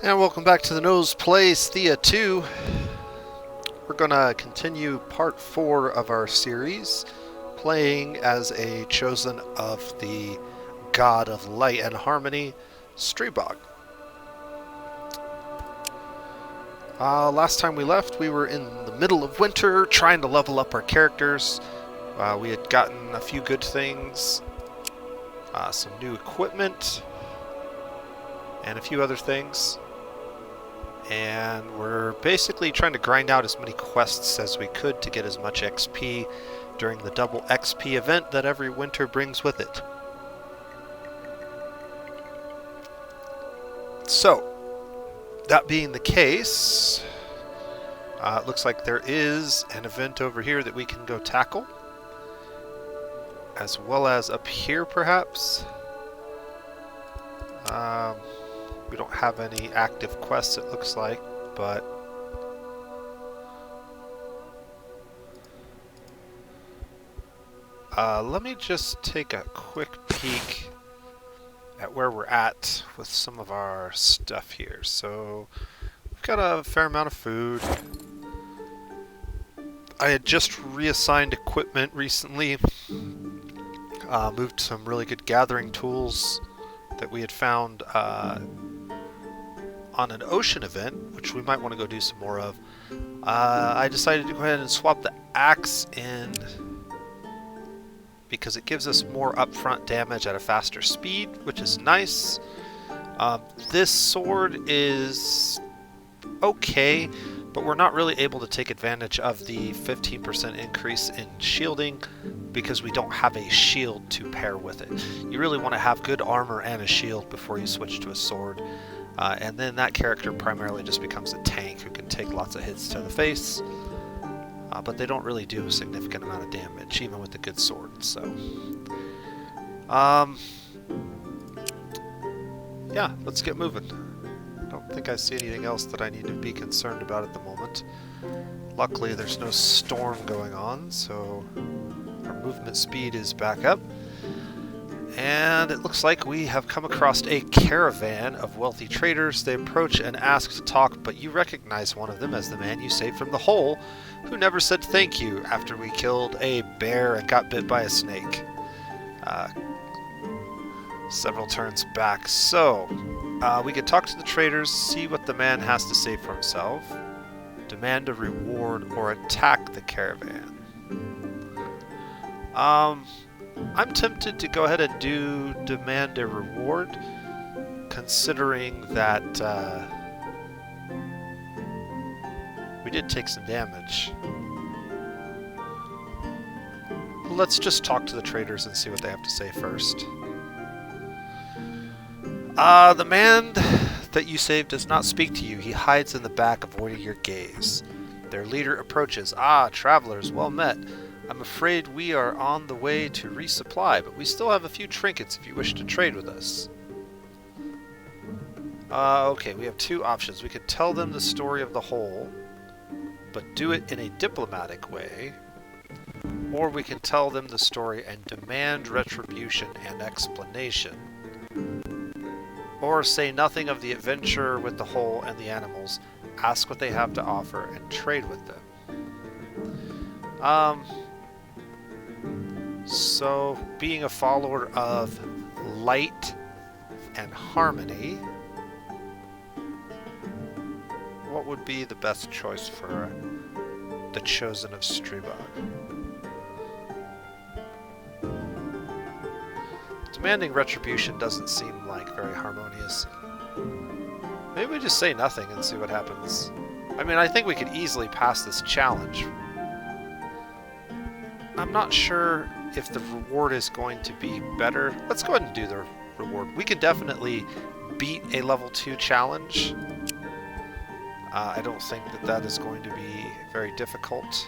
And welcome back to the Nose Plays Thea 2. We're going to continue part 4 of our series, playing as a Choosen of the God of Light and Harmony, Stribog. Last time we left, we were in the middle of winter, trying to level up our characters. We had gotten a few good things, some new equipment, and a few other things. And we're basically trying to grind out as many quests as we could to get as much XP during the double XP event that every winter brings with it. So, that being the case, it looks like there is an event over here that we can go tackle, as well as up here perhaps. We don't have any active quests, it looks like, but let me just take a quick peek at where we're at with some of our stuff here. So we've got a fair amount of food. I had just reassigned equipment recently, moved some really good gathering tools that we had found on an ocean event, which we might want to go do some more of. I decided to go ahead and swap the axe in because it gives us more upfront damage at a faster speed, which is nice. This sword is okay, but we're not really able to take advantage of the 15% increase in shielding because we don't have a shield to pair with it. You really want to have good armor and a shield before you switch to a sword. And then that character primarily just becomes a tank who can take lots of hits to the face, but they don't really do a significant amount of damage, even with a good sword. So, yeah, let's get moving. I don't think I see anything else that I need to be concerned about at the moment. Luckily, there's no storm going on, so our movement speed is back up. And it looks like we have come across a caravan of wealthy traders. They approach and ask to talk, but you recognize one of them as the man you saved from the hole, who never said thank you after we killed a bear and got bit by a snake. Several turns back. So, we could talk to the traders, see what the man has to say for himself, demand a reward, or attack the caravan. I'm tempted to go ahead and demand a reward, considering that we did take some damage. Let's just talk to the traders and see what they have to say first. The man that you saved does not speak to you. He hides in the back, avoiding your gaze. Their leader approaches. Ah, travelers, well met. I'm afraid we are on the way to resupply, but we still have a few trinkets if you wish to trade with us. Okay, we have two options. We could tell them the story of the hole, but do it in a diplomatic way, or we can tell them the story and demand retribution and explanation, or say nothing of the adventure with the hole and the animals, ask what they have to offer, and trade with them. So, being a follower of light and harmony, what would be the best choice for the Choosen of Stribog? Demanding retribution doesn't seem like very harmonious. Maybe we just say nothing and see what happens. I mean, I think we could easily pass this challenge. I'm not sure if the reward is going to be better. Let's go ahead and do the reward. We could definitely beat a level 2 challenge. I don't think that that is going to be very difficult,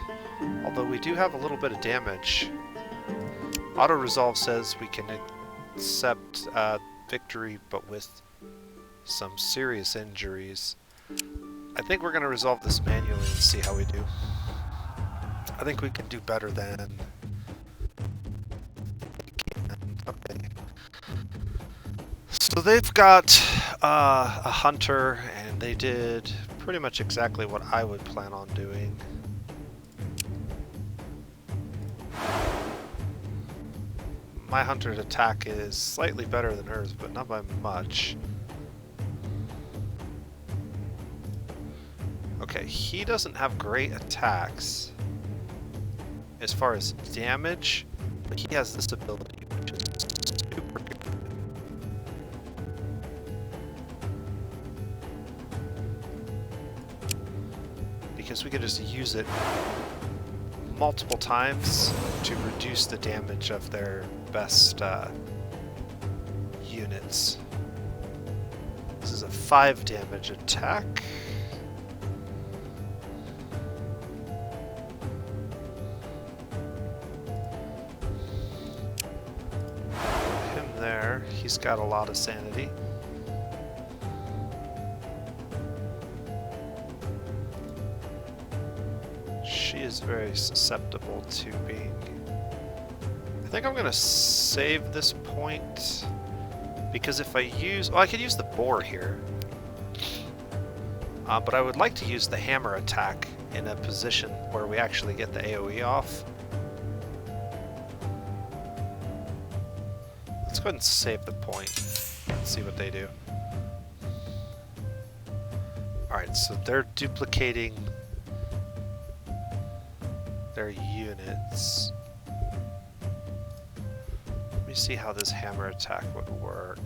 although we do have a little bit of damage. Auto-resolve says we can accept victory, but with some serious injuries. I think we're going to resolve this manually and see how we do. I think we can do better than... Okay. So they've got a hunter, and they did pretty much exactly what I would plan on doing. My hunter's attack is slightly better than hers, but not by much. Okay, he doesn't have great attacks as far as damage, but he has this ability, which is super good. Because we could just use it multiple times to reduce the damage of their best units. This is a 5 damage attack. Him there, he's got a lot of sanity. She is very susceptible to being... I think I'm gonna save this point, because if I use... Oh, I could use the boar here. But I would like to use the hammer attack in a position where we actually get the AoE off. Let's go ahead and save the point and see what they do. Alright, so they're duplicating their units. Let me see how this hammer attack would work.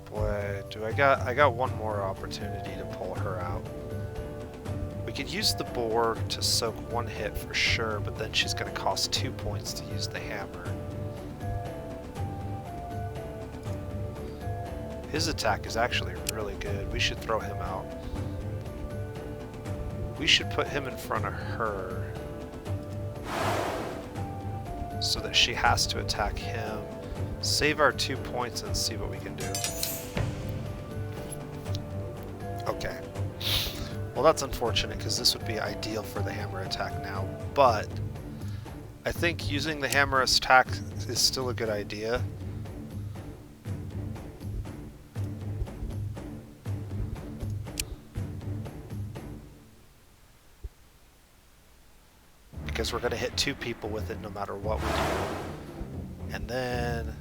Boy, I got one more opportunity to pull her out. We could use the boar to soak 1 hit for sure, but then she's going to cost 2 points to use the hammer. His attack is actually really good. We should throw him out. We should put him in front of her so that she has to attack him. Save our 2 points and see what we can do. Okay. Well, that's unfortunate because this would be ideal for the hammer attack now, but I think using the hammer attack is still a good idea. Because we're going to hit 2 people with it no matter what we do. And then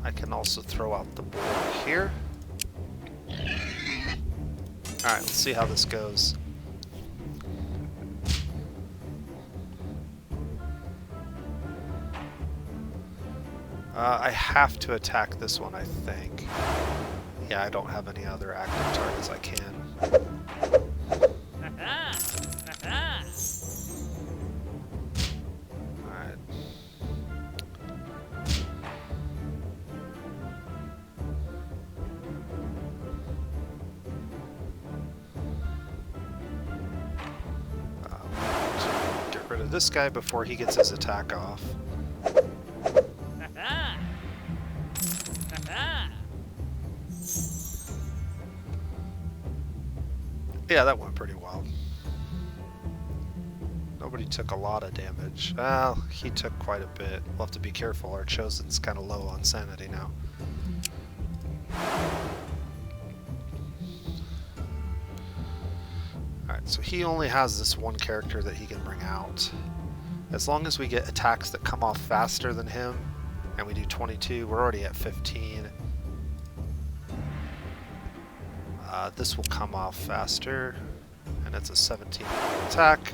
I can also throw out the board here. Alright, let's see how this goes. I have to attack this one, I think. Yeah, I don't have any other active targets I can. Alright. Get rid of this guy before he gets his attack off. Yeah, that went pretty well. Nobody took a lot of damage. Well, he took quite a bit. We'll have to be careful. Our Choosen's kind of low on sanity now. Alright, so he only has this one character that he can bring out. As long as we get attacks that come off faster than him, and we do 22, we're already at 15. This will come off faster, and it's a 17 attack.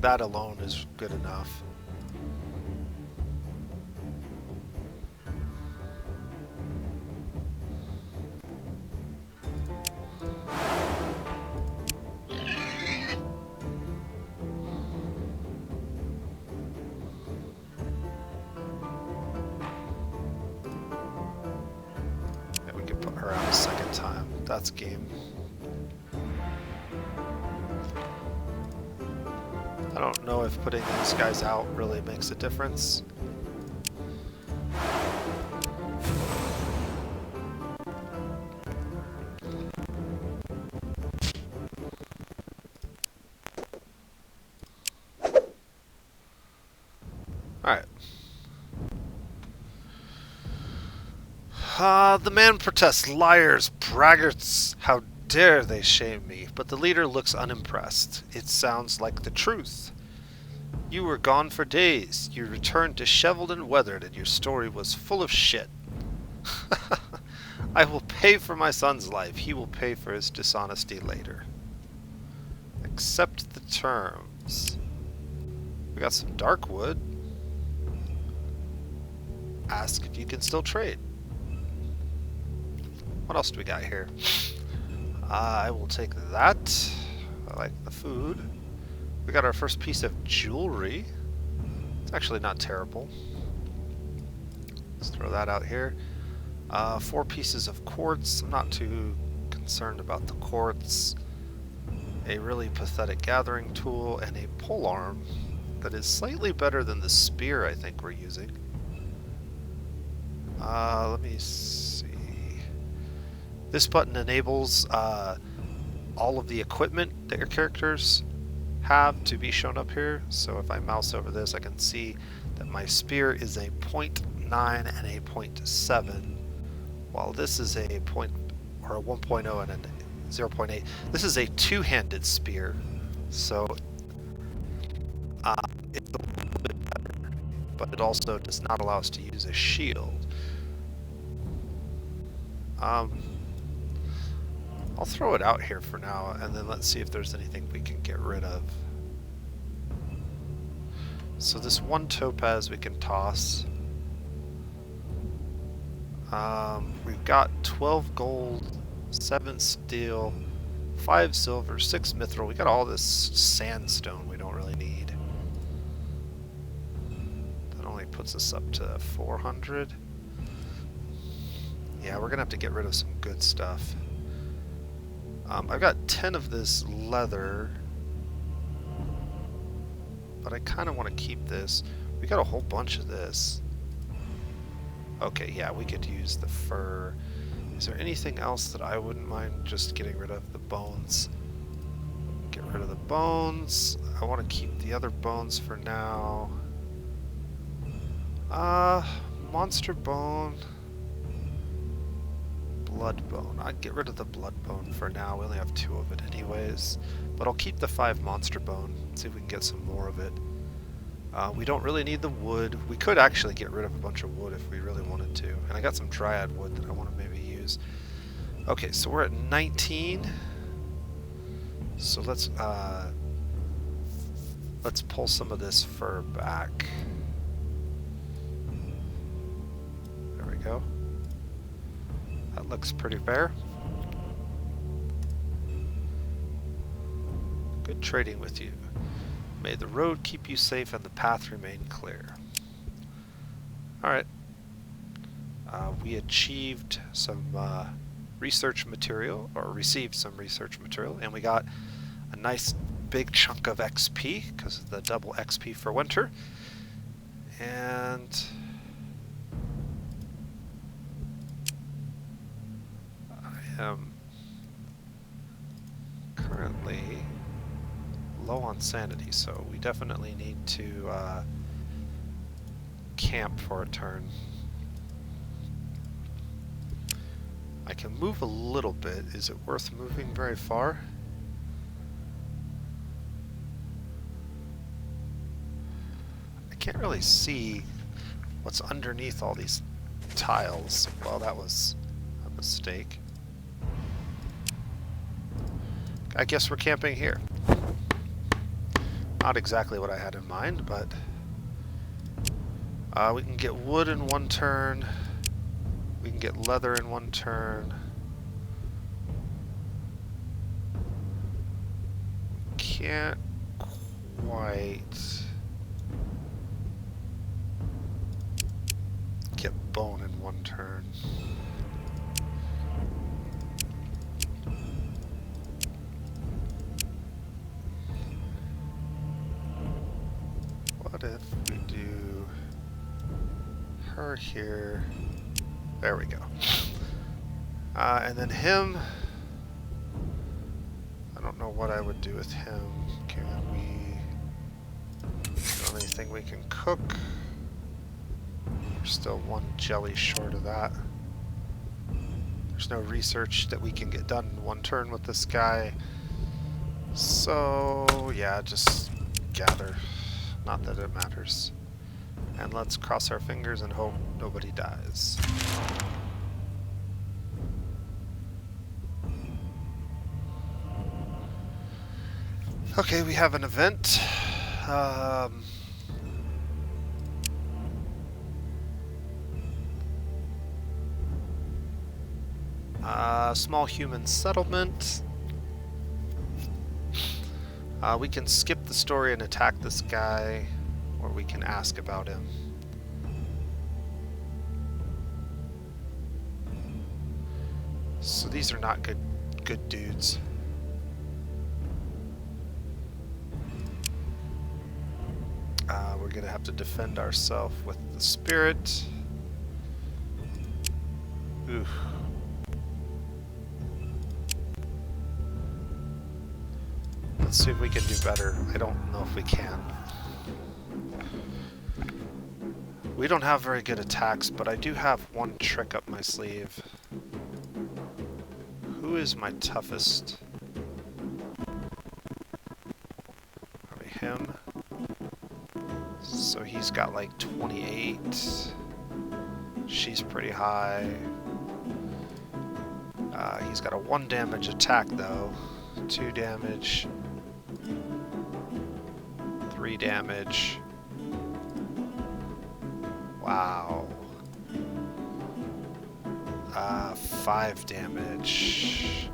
That alone is good enough. Yeah, we can put her out a second time. That's game. I don't know if putting these guys out really makes a difference. The man protests, liars, braggarts, how dare they shame me? But the leader looks unimpressed. It sounds like the truth. You were gone for days. You returned disheveled and weathered, and your story was full of shit. I will pay for my son's life. He will pay for his dishonesty later. Accept the terms. We got some dark wood. Ask if you can still trade. What else do we got here? I will take that. I like the food. We got our first piece of jewelry. It's actually not terrible. Let's throw that out here. 4 pieces of quartz. I'm not too concerned about the quartz. A really pathetic gathering tool and a polearm that is slightly better than the spear I think we're using. Let me see. This button enables all of the equipment that your characters have to be shown up here. So if I mouse over this, I can see that my spear is a 0.9 and a 0.7, while this is a 1.0 and a 0.8. This is a two-handed spear, so it's a little bit better, but it also does not allow us to use a shield. I'll throw it out here for now, and then let's see if there's anything we can get rid of. So this one topaz we can toss. We've got 12 gold, 7 steel, 5 silver, 6 mithril. We got all this sandstone we don't really need. That only puts us up to 400. Yeah, we're gonna have to get rid of some good stuff. I've got 10 of this leather, but I kind of want to keep this. We got a whole bunch of this. Okay, yeah, we could use the fur. Is there anything else that I wouldn't mind just getting rid of? The bones. Get rid of the bones. I want to keep the other bones for now. Monster bone. Blood bone. I'd get rid of the blood bone for now. We only have 2 of it anyways. But I'll keep the 5 monster bone. See if we can get some more of it. We don't really need the wood. We could actually get rid of a bunch of wood if we really wanted to. And I got some dryad wood that I want to maybe use. Okay, so we're at 19. So let's pull some of this fur back. There we go. That looks pretty fair. Good trading with you. May the road keep you safe and the path remain clear. Alright. We achieved some research material, or received some research material, and we got a nice big chunk of XP, because of the double XP for winter. And I am currently low on sanity, so we definitely need to camp for a turn. I can move a little bit. Is it worth moving very far? I can't really see what's underneath all these tiles. Well, that was a mistake. I guess we're camping here. Not exactly what I had in mind, but we can get wood in 1 turn. We can get leather in 1 turn. Can't quite get bone in 1 turn. What if we do her here? There we go. And then him. I don't know what I would do with him. Can we... Is there anything we can cook? We're still 1 jelly short of that. There's no research that we can get done in one turn with this guy. So, yeah, just gather. Not that it matters. And let's cross our fingers and hope nobody dies. Okay, we have an event. Small human settlement. We can skip the story and attack this guy, or we can ask about him. So these are not good dudes. We're gonna have to defend ourselves with the spirit. Oof. Let's see if we can do better. I don't know if we can. We don't have very good attacks, but I do have one trick up my sleeve. Who is my toughest? Probably him. So he's got like 28. She's pretty high. He's got a 1 damage attack though. 2 damage. 3 damage. Wow. 5 damage.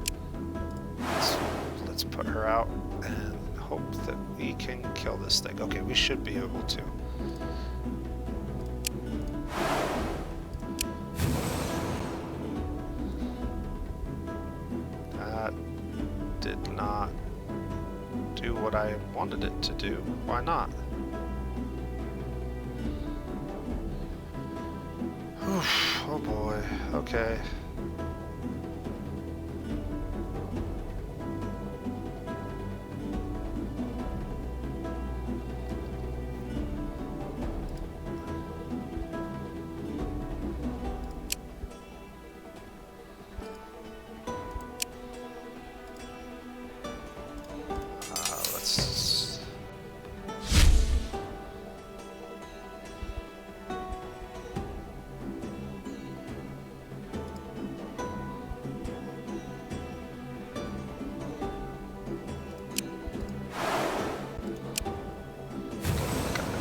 Let's put her out and hope that we can kill this thing. Okay, we should be able to. That did not do what I wanted it to do. Why not? Oof, oh boy, okay.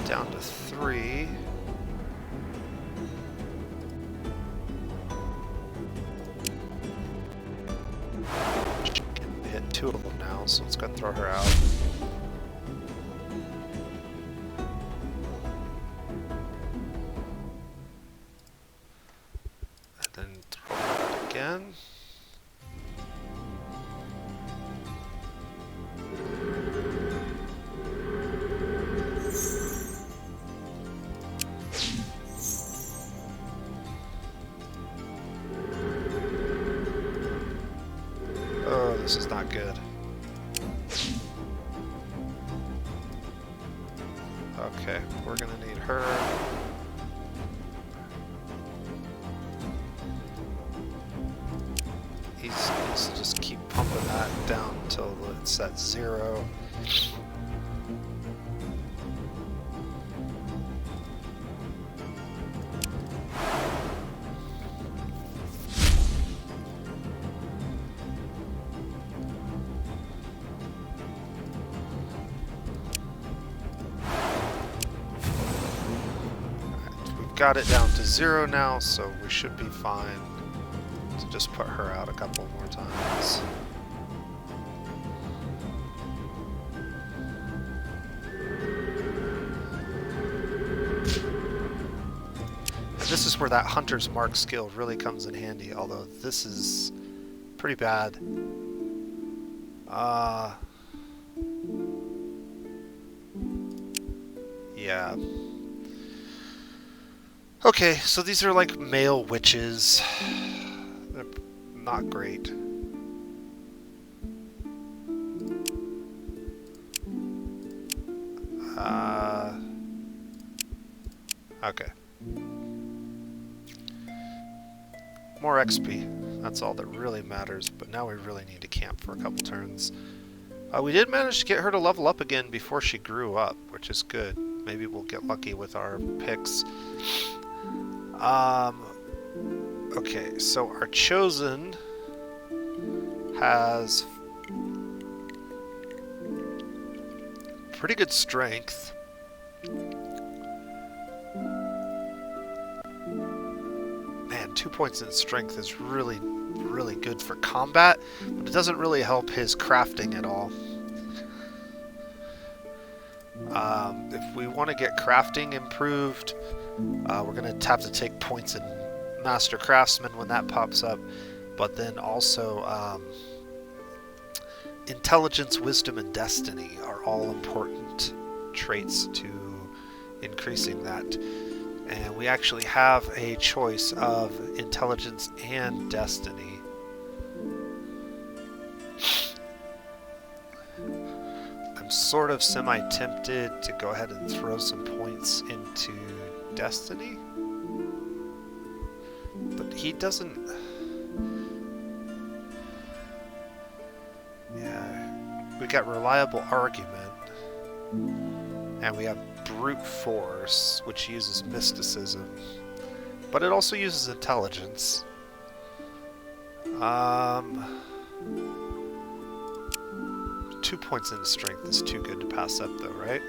Down to 3. She can hit 2 of them now, so let's go and throw her out. And then throw her out again. This is not good. Okay, we're gonna need her. He needs to just keep pumping that down until it's at 0. Got it down to 0 now, so we should be fine to just put her out a couple more times. And this is where that Hunter's Mark skill really comes in handy, although this is pretty bad. Yeah. Okay, so these are like male witches. They're not great. Okay. more XP. That's all that really matters, but now we really need to camp for a couple turns. We did manage to get her to level up again before she grew up, which is good. Maybe we'll get lucky with our picks. Okay, so our Choosen has pretty good strength. Man, 2 points in strength is really good for combat, but it doesn't really help his crafting at all. If we want to get crafting improved, we're going to have to take points in Master Craftsman when that pops up, but then also Intelligence, Wisdom, and Destiny are all important traits to increasing that. And we actually have a choice of Intelligence and Destiny. I'm sort of semi-tempted to go ahead and throw some points into Destiny. But he doesn't... Yeah, we got Reliable Argument. And we have Brute Force, which uses Mysticism. But it also uses Intelligence. 2 points into Strength is too good to pass up though, right?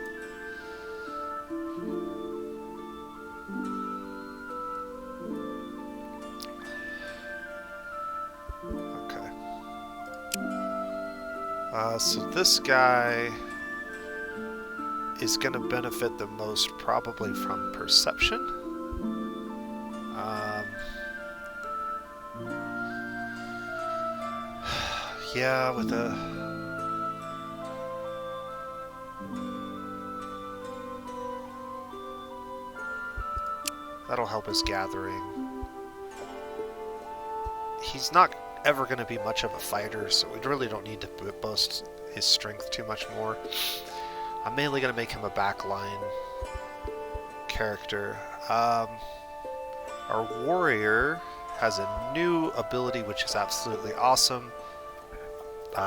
Okay. So this guy is going to benefit the most probably from Perception. Yeah, with a... That'll help his gathering. He's not ever going to be much of a fighter, so we really don't need to boast his strength too much more. I'm mainly going to make him a backline character. Our warrior has a new ability which is absolutely awesome.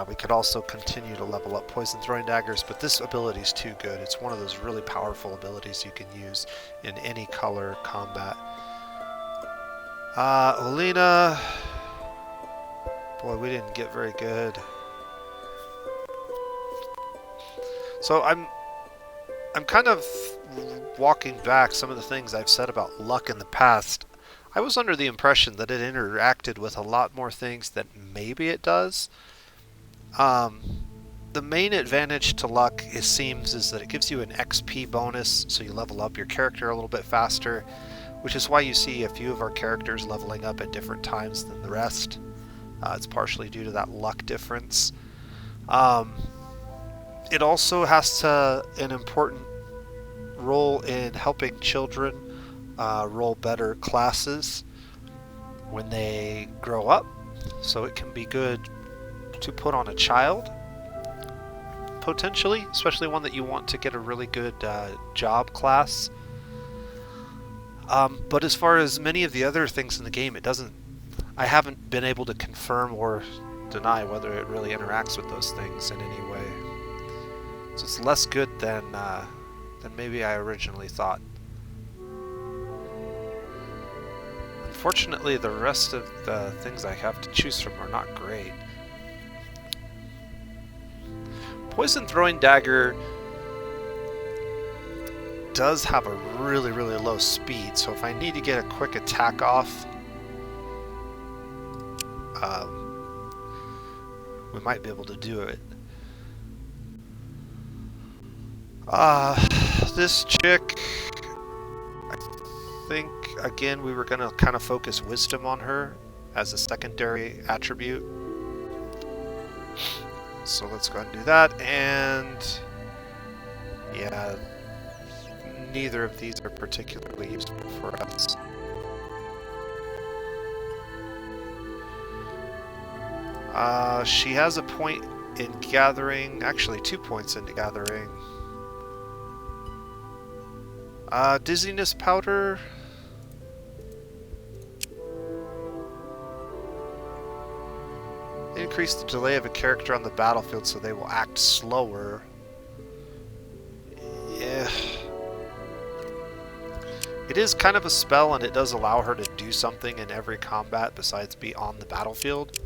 We could also continue to level up poison throwing daggers, but this ability is too good. It's one of those really powerful abilities you can use in any color combat. Olina, boy, we didn't get very good. So I'm kind of walking back some of the things I've said about luck in the past. I was under the impression that it interacted with a lot more things than maybe it does. The main advantage to luck, it seems, is that it gives you an XP bonus, so you level up your character a little bit faster, which is why you see a few of our characters leveling up at different times than the rest. It's partially due to that luck difference. It also has an important role in helping children roll better classes when they grow up, so it can be good to put on a child, potentially, especially one that you want to get a really good job class. But as far as many of the other things in the game, I haven't been able to confirm or deny whether it really interacts with those things in any way. So it's less good than maybe I originally thought. Unfortunately, the rest of the things I have to choose from are not great. Poison Throwing Dagger does have a really low speed, so if I need to get a quick attack off, we might be able to do it. This chick, I think, again, we were going to kind of focus Wisdom on her as a secondary attribute. So let's go ahead and do that, and yeah, neither of these are particularly useful for us. She has a point in gathering, actually 2 points into gathering. Dizziness powder. increase the delay of a character on the battlefield so they will act slower. Yeah. It is kind of a spell, and it does allow her to do something in every combat besides be on the battlefield.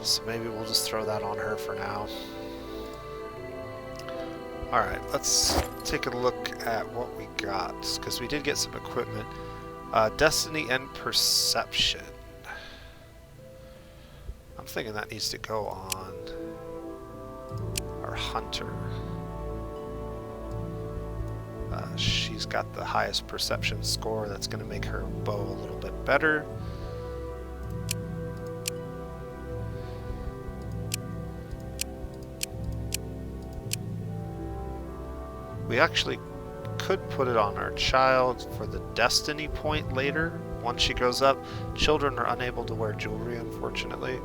So maybe we'll just throw that on her for now. Alright, let's take a look at what we got, because we did get some equipment. Destiny and Perception. I'm thinking that needs to go on our Hunter. She's got the highest perception score. That's going to make her bow a little bit better. We actually could put it on our child for the destiny point later. Once she grows up, children are unable to wear jewelry, unfortunately.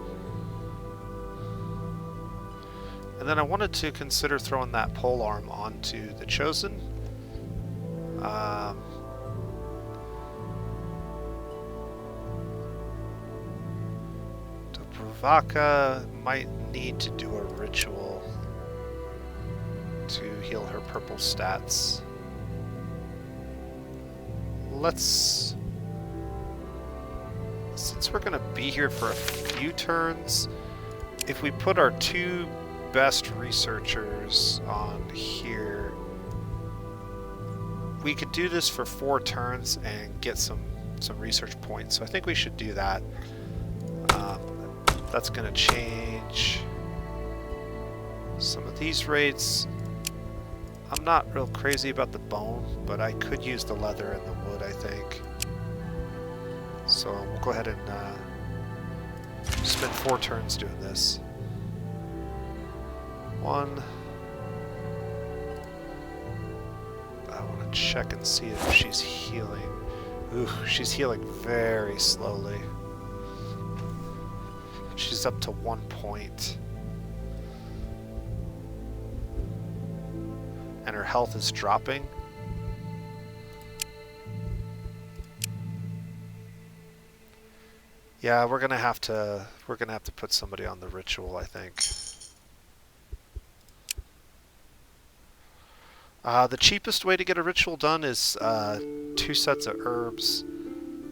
And then I wanted to consider throwing that pole arm onto the Choosen. Dobrovaka might need to do a ritual to heal her purple stats. Since we're going to be here for a few turns, if we put our two best researchers on here, we could do this for 4 turns and get some research points. So I think we should do that. That's going to change some of these rates. I'm not real crazy about the bone, but I could use the leather and the wood, I think. So we'll go ahead and spend 4 turns doing this. 1. I want to check and see if she's healing. Ooh, she's healing very slowly. She's up to 1 point. And her health is dropping. Yeah, we're gonna have to put somebody on the ritual, I think. The cheapest way to get a ritual done is 2 sets of herbs,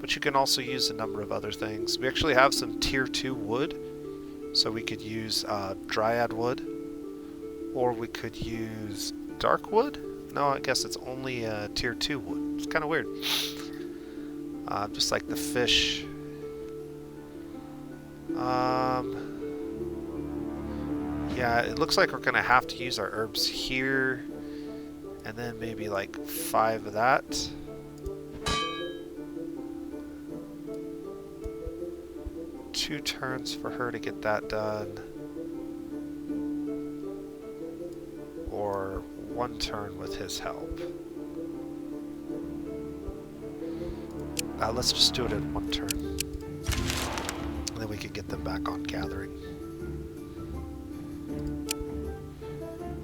but you can also use a number of other things. We actually have some tier 2 wood, so we could use dryad wood, or we could use dark wood. No, I guess it's only tier 2 wood. It's kind of weird. Just like the fish. Yeah, it looks like we're gonna have to use our herbs here, and then maybe like 5 of that. Two turns for her to get that done, or 1 turn with his help. Let's just do it in 1 turn, and then we can get them back on gathering.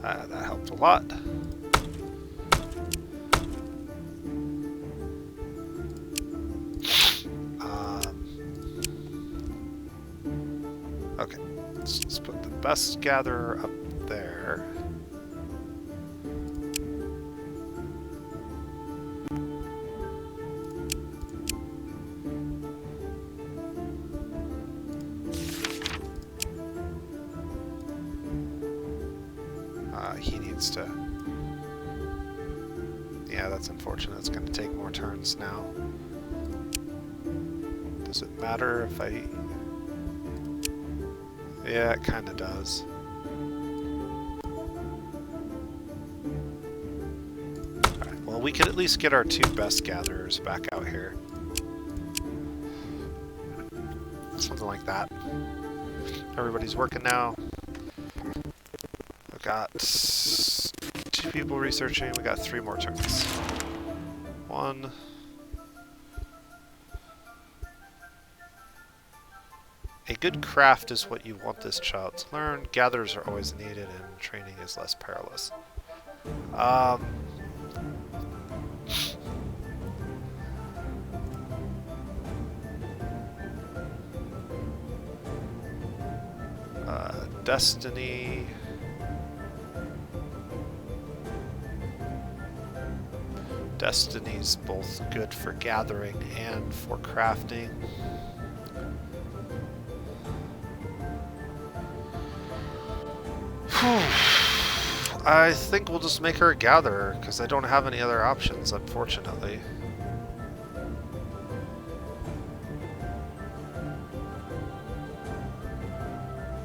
That helped a lot. Okay, let's put the best gatherer up there. He needs to... Yeah, that's unfortunate. It's going to take more turns now. Does it matter if I... Yeah, it kind of does. Alright, well, we can at least get our 2 best gatherers back out here. Something like that. Everybody's working now. We've got 2 people researching. We got 3 more turns. 1. A good craft is what you want this child to learn. Gatherers are always needed, and training is less perilous. Destiny. Destiny's both good for gathering and for crafting. I think we'll just make her a gatherer, because I don't have any other options, unfortunately.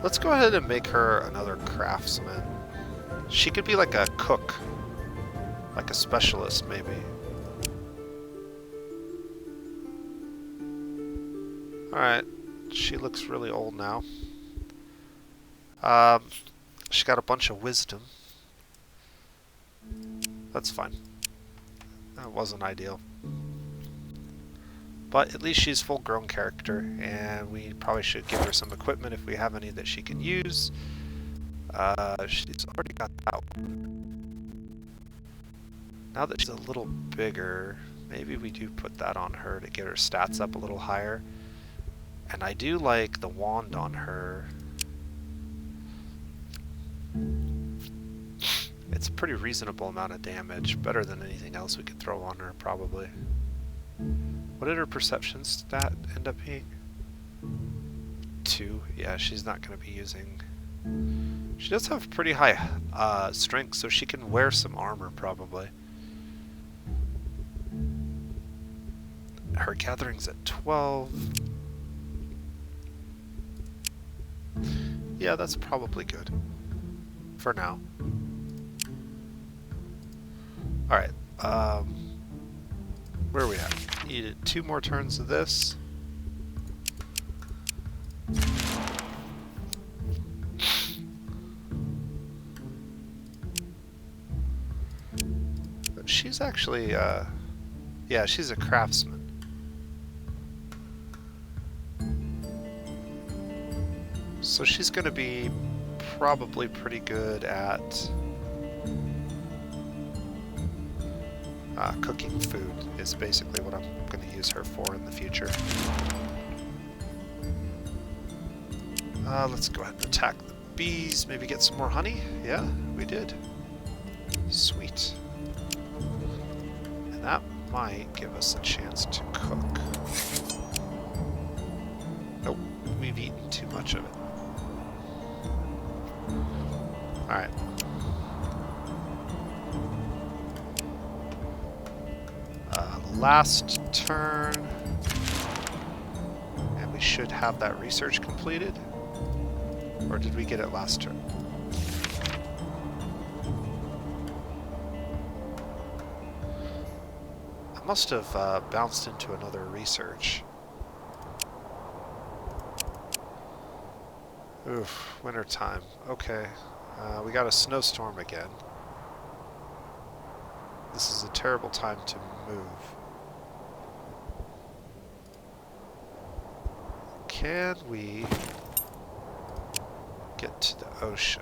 Let's go ahead and make her another craftsman. She could be like a cook. Like a specialist, maybe. Alright. She looks really old now. She got a bunch of wisdom. That's fine. That wasn't ideal. But at least she's full-grown character, and we probably should give her some equipment if we have any that she can use. She's already got that one. Now that she's a little bigger, maybe we do put that on her to get her stats up a little higher. And I do like the wand on her. It's a pretty reasonable amount of damage, better than anything else we could throw on her, probably. What did her perception stat end up being? 2. Yeah, she's not going to be using... She does have pretty high strength, so she can wear some armor, probably. Her gathering's at 12. Yeah, that's probably good. For now. Alright, where are we at? Needed 2 more turns of this. But she's actually, yeah, she's a craftsman. So she's going to be probably pretty good at cooking food is basically what I'm going to use her for in the future. Let's go ahead and attack the bees, maybe get some more honey. Yeah, we did. Sweet. And that might give us a chance to cook. Nope, we've eaten too much of it. Alright. Last turn. And we should have that research completed. Or did we get it last turn? I must have bounced into another research. Oof, winter time. Okay. We got a snowstorm again. This is a terrible time to move. Can we get to the ocean?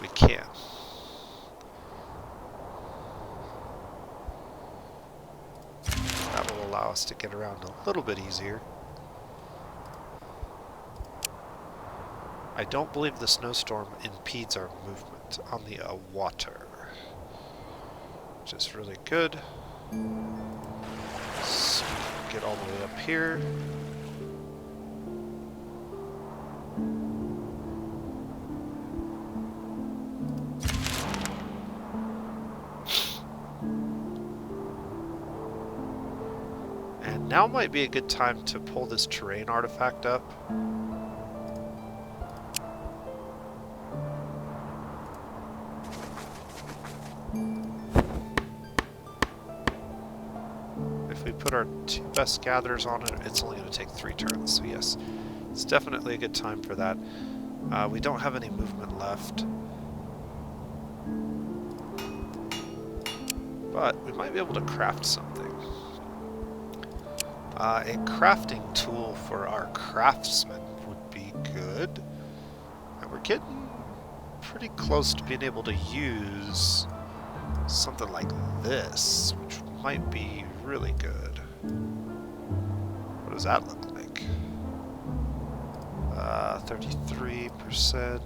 We can. That will allow us to get around a little bit easier. I don't believe the snowstorm impedes our movement on the water, which is really good. So we can get all the way up here. And now might be a good time to pull this terrain artifact up. Put our 2 best gatherers on it, it's only going to take 3 turns, so yes, it's definitely a good time for that. We don't have any movement left, but we might be able to craft something. A crafting tool for our craftsman would be good, and we're getting pretty close to being able to use something like this, which might be really good. What does that look like? 33%.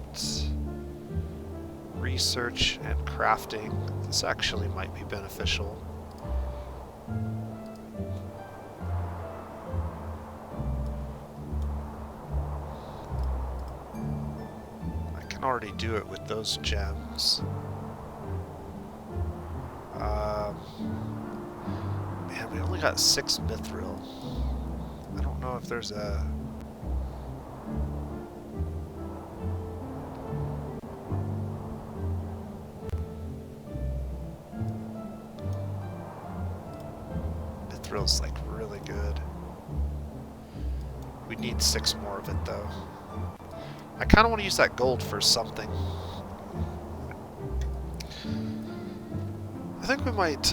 Research and crafting. This actually might be beneficial. I can already do it with those gems. Man, we only got 6 mithril. I don't know if there's a... Mithril's like really good. We need 6 more of it though. I kind of want to use that gold for something. I think we might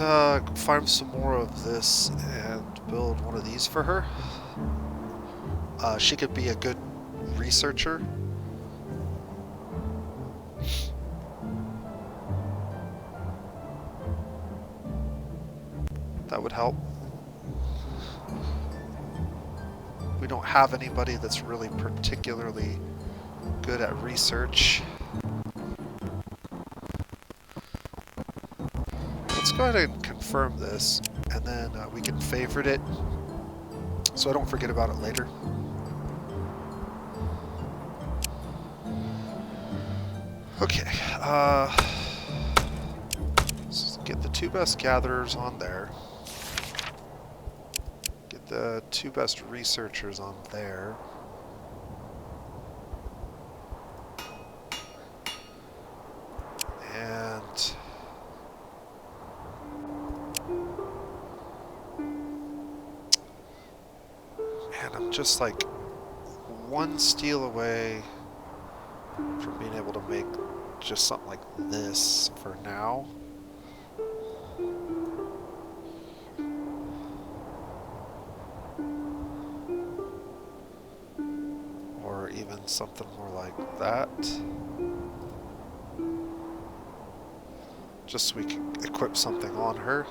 farm some more of this and build one of these for her. She could be a good researcher. That would help. We don't have anybody that's really particularly good at research. Let's go ahead and confirm this, and then we can favorite it so I don't forget about it later. Okay, let's get the 2 best gatherers on there. Get the 2 best researchers on there. And man, I'm just like 1 steel away from being able to make just something like this for now. Or even something more like that. Just so we can equip something on her.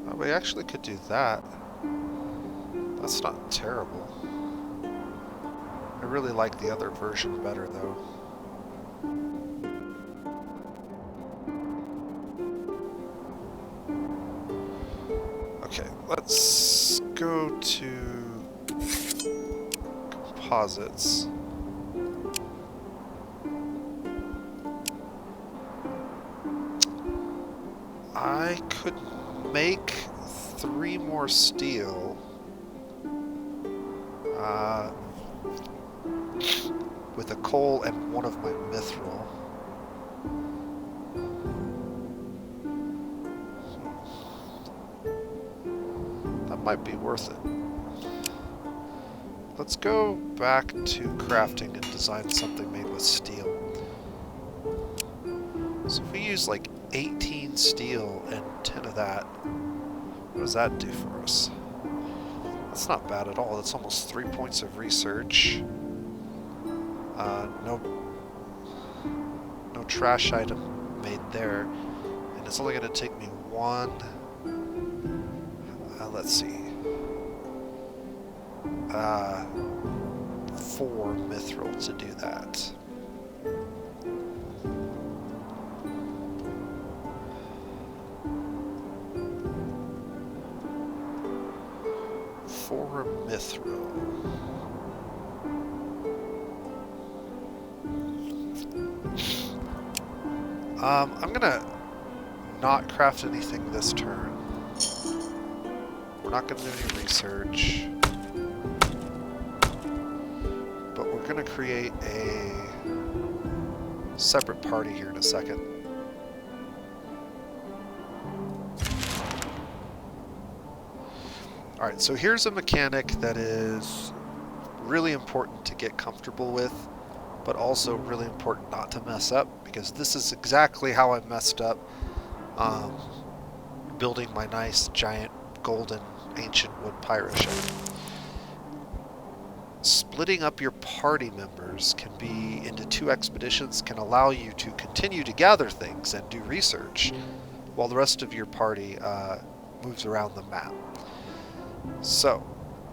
Oh, we actually could do that. That's not terrible. I really like the other version better, though. Okay, let's go to composites. I could make 3 more steel. With a coal and 1 of my mithril. That might be worth it. Let's go back to crafting and design something made with steel. So if we use like 18 steel and 10 of that, what does that do for us? That's not bad at all. That's almost 3 points of research. No trash item made there. And it's only going to take me 1... let's see. 4 mithril to do that. Mithril. I'm gonna not craft anything this turn. We're not gonna do any research. But we're gonna create a separate party here in a second. Alright, so here's a mechanic that is really important to get comfortable with, but also really important not to mess up, because this is exactly how I messed up building my nice giant golden ancient wood pirate ship. splitting up your party members can be into 2 expeditions can allow you to continue to gather things and do research while the rest of your party moves around the map. So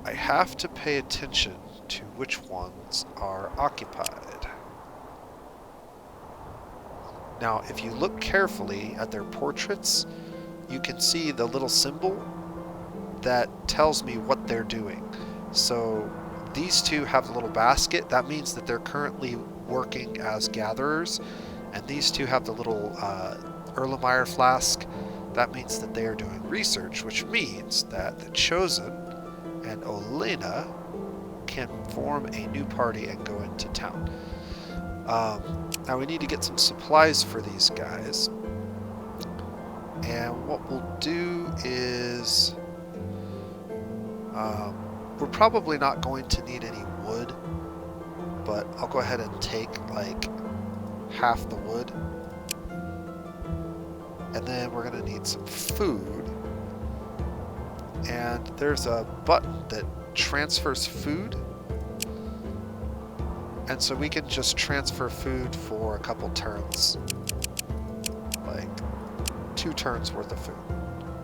I have to pay attention to which ones are occupied. Now, if you look carefully at their portraits, you can see the little symbol that tells me what they're doing. So these 2 have a little basket. That means that they're currently working as gatherers. And these 2 have the little Erlenmeyer flask. That means that they are doing research, which means that the Choosen and Olena can form a new party and go into town. Now we need to get some supplies for these guys. And what we'll do is... we're probably not going to need any wood, but I'll go ahead and take like half the wood. And then we're going to need some food. And there's a button that transfers food. And so we can just transfer food for a couple turns. Like 2 turns worth of food.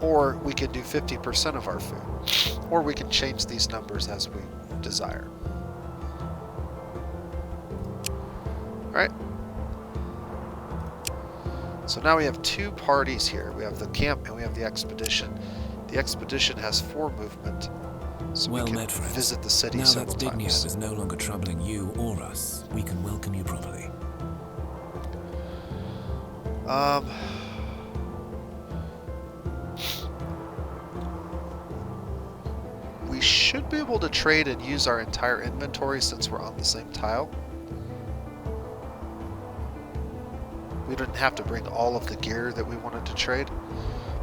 Or we can do 50% of our food. Or we can change these numbers as we desire. Alright. So now we have 2 parties here. We have the camp and we have the expedition. The expedition has 4 movement. So we can visit the city several times. Now that Digniab is no longer troubling you or us, we can welcome you properly. We should be able to trade and use our entire inventory since we're on the same tile. We didn't have to bring all of the gear that we wanted to trade.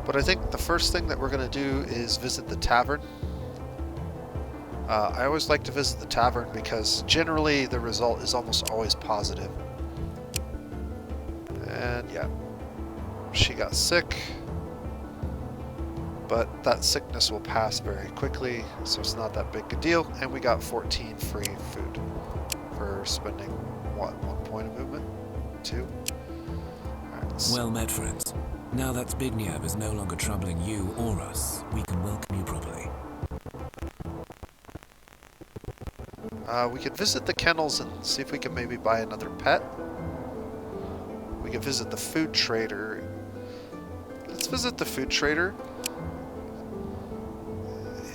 But I think the first thing that we're going to do is visit the Tavern. I always like to visit the Tavern because generally the result is almost always positive. And yeah, she got sick. But that sickness will pass very quickly, so it's not that big a deal. And we got 14 free food for spending, what, 1 point of movement? 2? Right, well met, friends. Now that Zbigniew is no longer troubling you or us, we can welcome you properly. We could visit the kennels and see if we can maybe buy another pet. We could visit the food trader. Let's visit the food trader.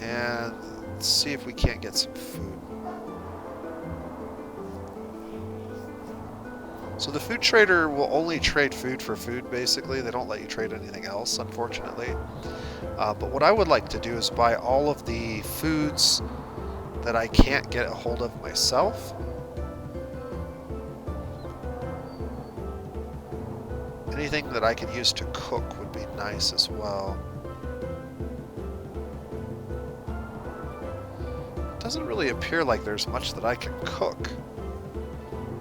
And see if we can't get some food. So the food trader will only trade food for food, basically. They don't let you trade anything else, unfortunately. But what I would like to do is buy all of the foods that I can't get a hold of myself. Anything that I can use to cook would be nice as well. Doesn't really appear like there's much that I can cook.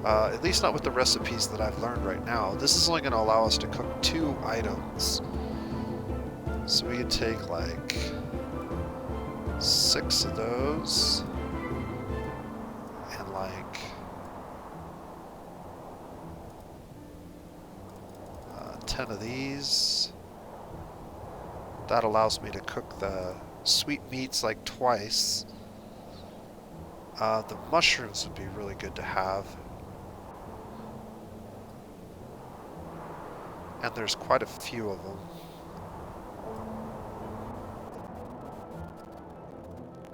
At least not with the recipes that I've learned right now. This is only going to allow us to cook 2 items. So we could take like 6 of those. And like 10 of these. That allows me to cook the sweet meats like twice. The mushrooms would be really good to have. And there's quite a few of them.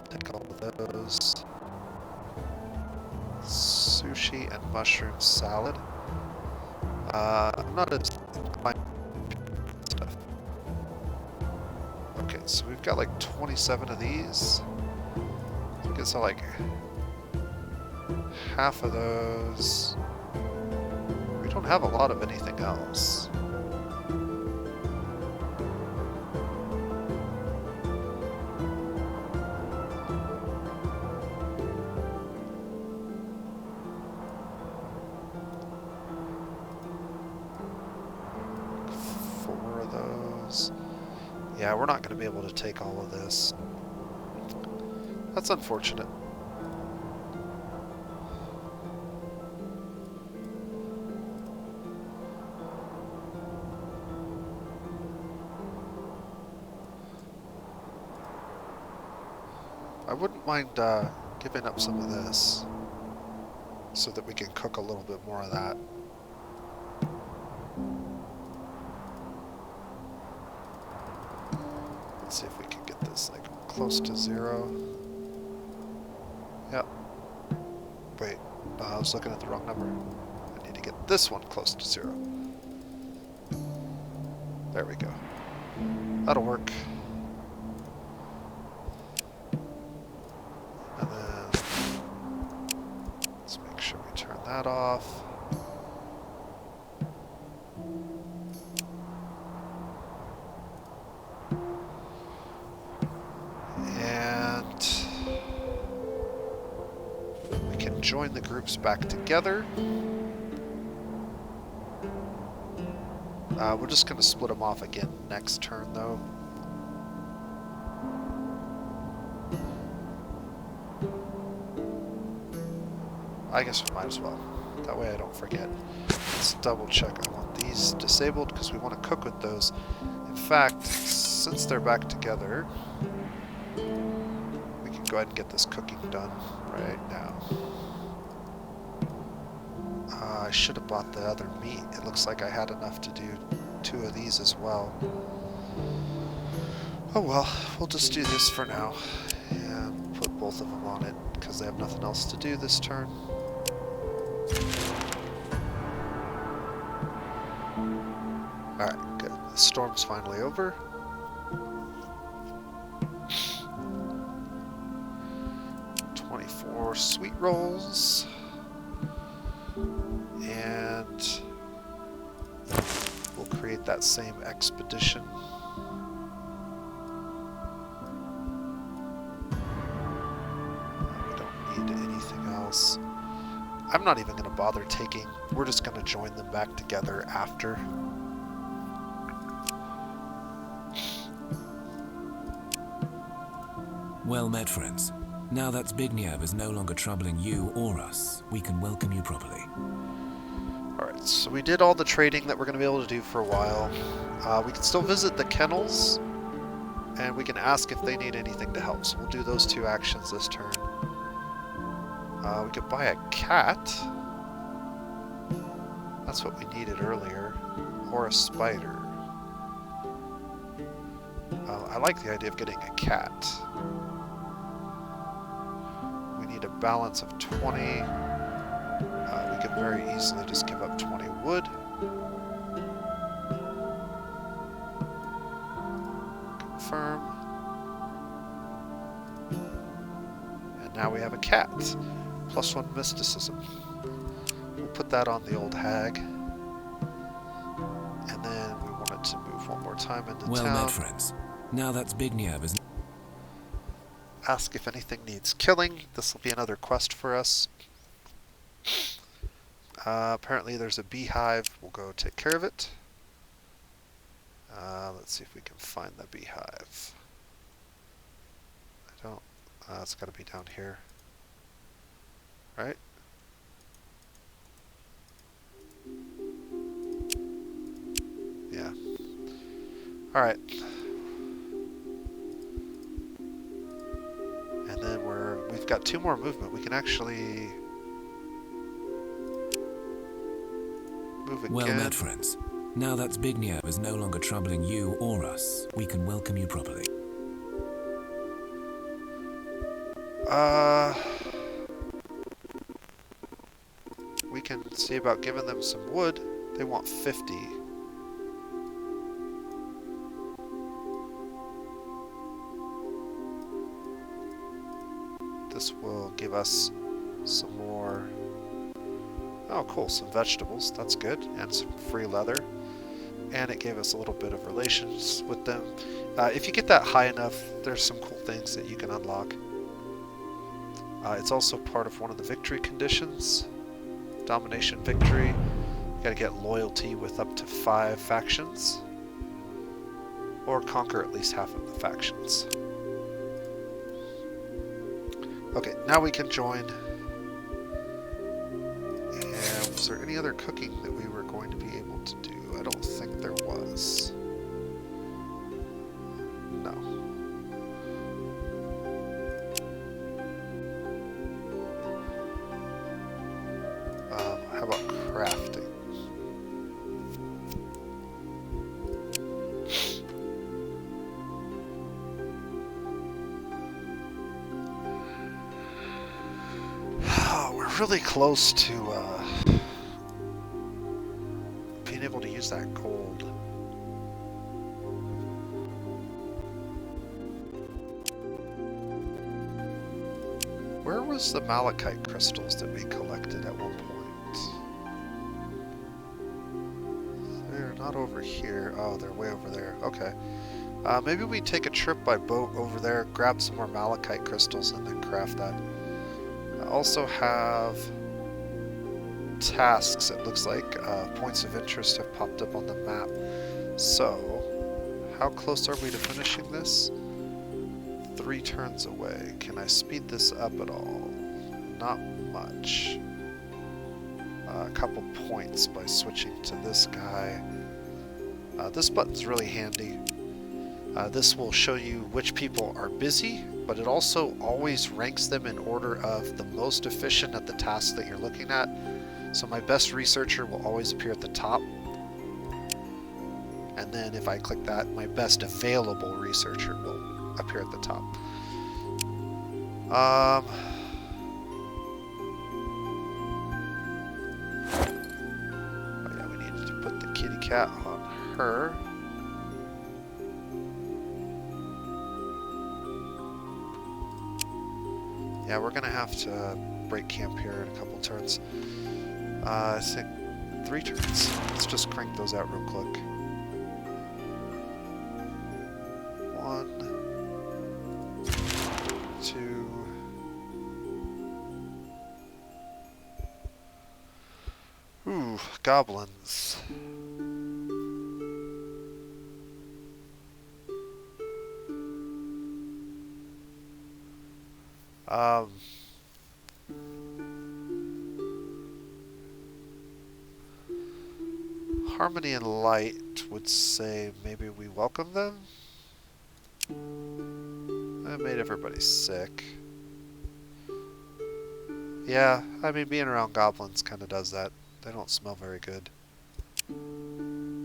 Take all of those. Sushi and mushroom salad. I'm not as inclined to stuff. Okay, so we've got like 27 of these. I guess I like half of those. We don't have a lot of anything else. Yeah, we're not going to be able to take all of this. That's unfortunate. wouldn't mind giving up some of this so that we can cook a little bit more of that. Let's see if we can get this like close to 0. Yep. Wait, no, I was looking at the wrong number. I need to get this one close to 0. There we go. That'll work. And then let's make sure we turn that off. And we can join the groups back together. We're just going to split them off again next turn, though. I guess we might as well. That way I don't forget. Let's double check. I want these disabled because we want to cook with those. In fact, since they're back together, we can go ahead and get this cooking done right now. I should have bought the other meat. It looks like I had enough to do 2 of these as well. Oh well, we'll just do this for now. And put both of them on it because they have nothing else to do this turn. Alright, good. The storm's finally over. .24 sweet rolls. And we'll create that same expedition. We don't need anything else. I'm not even going to bother taking, we're just going to join them back together after. Well met, friends. Now that Zbigniew is no longer troubling you or us, we can welcome you properly. Alright, so we did all the trading that we're going to be able to do for a while. We can still visit the kennels, and we can ask if they need anything to help. So we'll do those 2 actions this turn. We could buy a cat. That's what we needed earlier. Or a spider. I like the idea of getting a cat. We need a balance of 20. We could very easily just give up 20 wood. Confirm. And now we have a cat. +1 mysticism. We'll put that on the old hag. And then we wanted to move one more time into well town. Well met, friends. Now that Zbigniew is... Ask if anything needs killing. This will be another quest for us. Apparently there's a beehive. We'll go take care of it. Let's see if we can find the beehive. I don't... it's got to be down here. Right? Yeah. Alright. And then we've got 2 more movement. We can actually move again. Well met, friends. Now that Zbigniew is no longer troubling you or us, we can welcome you properly. We can see about giving them some wood. They want 50. This will give us some more... Oh, cool, some vegetables. That's good. And some free leather. And it gave us a little bit of relations with them. If you get that high enough, there's some cool things that you can unlock. It's also part of one of the victory conditions. Domination victory. You gotta get loyalty with up to 5 factions. Or conquer at least half of the factions. Okay, now we can join. And was there any other cooking that we were going to be able to do? I don't think there was. No. crafting. We're really close to being able to use that gold. Where was the malachite crystals that we collected at one point? They're not over here. Oh, they're way over there. Okay. Maybe we take a trip by boat over there, grab some more malachite crystals, and then craft that. I also have tasks, it looks like. Points of interest have popped up on the map. So, how close are we to finishing this? 3 turns away. Can I speed this up at all? Not much. A couple points by switching to this guy. This button's really handy. This will show you which people are busy, but it also always ranks them in order of the most efficient at the task that you're looking at. So my best researcher will always appear at the top. And then if I click that, my best available researcher will appear at the top. Oh yeah, we needed to put the kitty cat on her. Yeah, we're gonna have to break camp here in a couple turns. I think 3 turns. Let's just crank those out real quick. 1, 2. Ooh, goblins. Harmony and Light would say maybe we welcome them. That made everybody sick. Yeah, I mean, being around goblins kind of does that. They don't smell very good.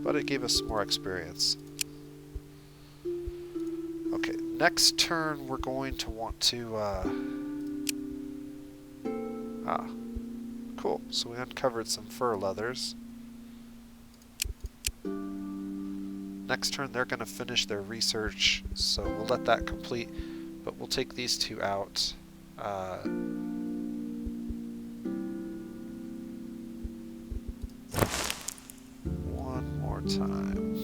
But it gave us some more experience. Okay, next turn we're going to want to... cool. So we uncovered some fur leathers. Next turn they're going to finish their research, so we'll let that complete, but we'll take these 2 out. One more time.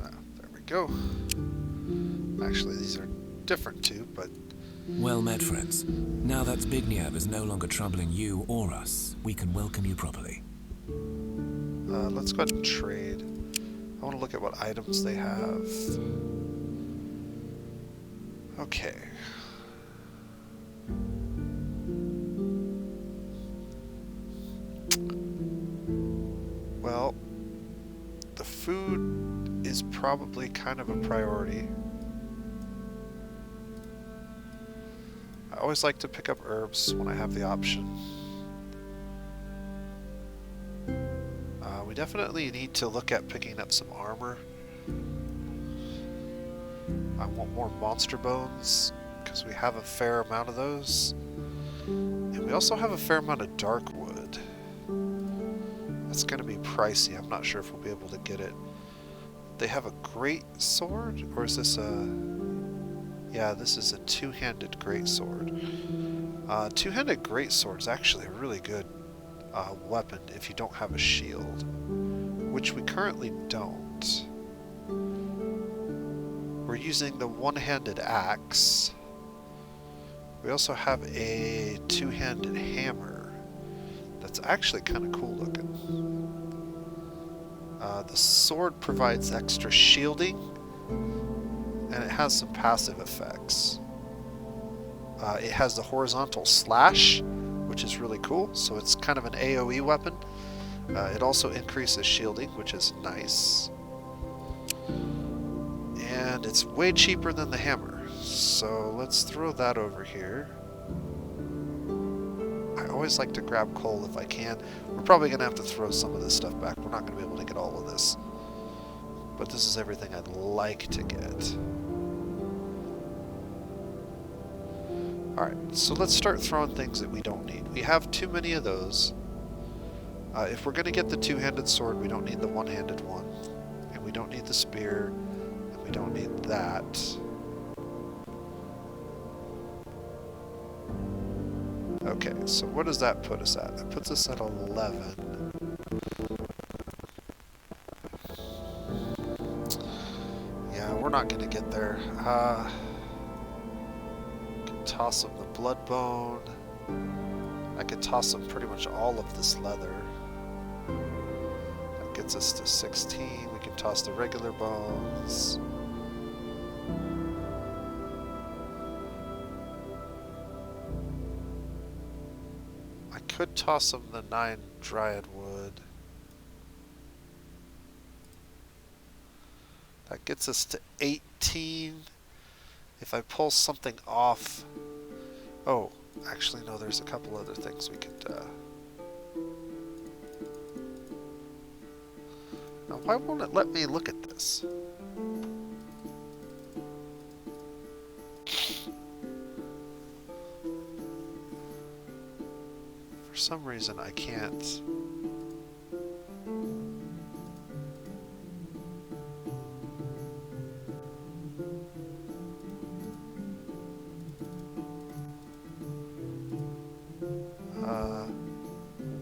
There we go. Actually, these are different too, but... Well met, friends. Now that Zbigniew is no longer troubling you or us, we can welcome you properly. Let's go ahead and trade. I want to look at what items they have. Okay. Well, the food is probably kind of a priority. I always like to pick up herbs when I have the option. We definitely need to look at picking up some armor. I want more monster bones, because we have a fair amount of those. And we also have a fair amount of dark wood. That's going to be pricey. I'm not sure if we'll be able to get it. They have a great sword, or is this a... Yeah, this is a two-handed greatsword. Two-handed greatsword is actually a really good weapon if you don't have a shield, which we currently don't. We're using the one-handed axe. We also have a two-handed hammer that's actually kind of cool looking. The sword provides extra shielding, and it has some passive effects. It has the horizontal slash, which is really cool, so it's kind of an AoE weapon. It also increases shielding, which is nice. And And it's way cheaper than the hammer. So let's throw that over here. I always like to grab coal if I can. We're probably going to have to throw some of this stuff back. We're not going to be able to get all of this. But this is everything I'd like to get. Alright, so let's start throwing things that we don't need. We have too many of those. If we're going to get the two-handed sword, we don't need the one-handed one. And we don't need the spear. And we don't need that. Okay, so what does that put us at? That puts us at 11. Yeah, we're not going to get there. Can toss them the blood bone. I could toss them pretty much all of this leather. That gets us to 16. We can toss the regular bones. I could toss them the 9 dryad wood. That gets us to 18. If I pull something off... Oh, actually no, there's a couple other things we could... Now, why won't it let me look at this? For some reason, I can't...